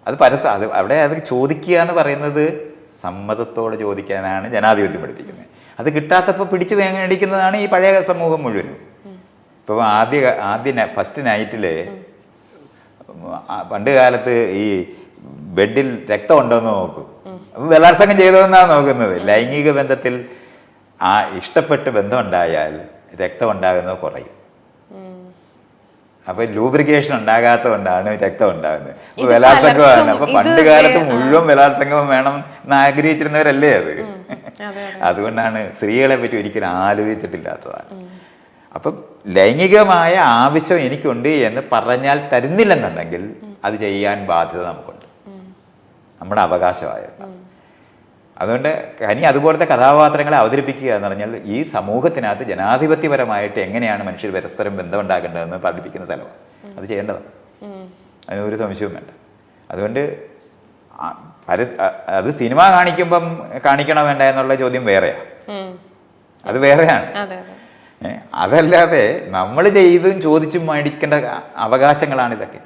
അത് അവിടെ അത് ചോദിക്കുക എന്ന് പറയുന്നത് സമ്മതത്തോടെ ചോദിക്കാനാണ് ജനാധിപത്യം പഠിപ്പിക്കുന്നത്. അത് കിട്ടാത്തപ്പോൾ പിടിച്ചു വേങ്ങടിക്കുന്നതാണ് ഈ പഴയ സമൂഹം മുഴുവനും. ഇപ്പോൾ ഫസ്റ്റ് നൈറ്റിൽ പണ്ട് കാലത്ത് ഈ ബെഡിൽ രക്തം ഉണ്ടോയെന്ന് നോക്കും. അപ്പം ബലാത്സംഗം ചെയ്തോന്നാണ് നോക്കുന്നത്. ലൈംഗിക ബന്ധത്തിൽ ഇഷ്ടപ്പെട്ട് ബന്ധം ഉണ്ടായാൽ രക്തം ഉണ്ടാകുന്നത് കുറയും. അപ്പൊ ലൂബ്രിക്കേഷൻ ഉണ്ടാകാത്തതുകൊണ്ടാണ് രക്തം ഉണ്ടാകുന്നത്. അപ്പൊ ബലാത്സംഗമാണ്. അപ്പൊ പണ്ട് കാലത്ത് മുഴുവൻ ബലാത്സംഗം വേണം എന്ന് ആഗ്രഹിച്ചിരുന്നവരല്ലേ അത്. അതുകൊണ്ടാണ് സ്ത്രീകളെ പറ്റി ഒരിക്കലും ആലോചിച്ചിട്ടില്ലാത്തതാണ്. അപ്പം ലൈംഗികമായ ആവശ്യം എനിക്കുണ്ട് എന്ന് പറഞ്ഞാൽ തരുന്നില്ലെന്നുണ്ടെങ്കിൽ അത് ചെയ്യാൻ ബാധ്യത നമുക്കുണ്ട്, നമ്മുടെ അവകാശമായിട്ട്. അതുകൊണ്ട് അതുപോലത്തെ കഥാപാത്രങ്ങളെ അവതരിപ്പിക്കുക എന്ന് പറഞ്ഞാൽ ഈ സമൂഹത്തിനകത്ത് ജനാധിപത്യപരമായിട്ട് എങ്ങനെയാണ് മനുഷ്യർ പരസ്പരം ബന്ധമുണ്ടാക്കേണ്ടതെന്ന് പഠിപ്പിക്കുന്ന സ്ഥലമാണ്. അത് ചെയ്യേണ്ടതാണ്, അതിനൊരു സംശയവും വേണ്ട. അതുകൊണ്ട് അത് സിനിമ കാണിക്കുമ്പം കാണിക്കണോ വേണ്ട എന്നുള്ള ചോദ്യം വേറെയാണ്, അത് വേറെയാണ്. അതല്ലാതെ നമ്മൾ ചെയ്തും ചോദിച്ചും മേടിക്കേണ്ട അവകാശങ്ങളാണ് ഇതൊക്കെ.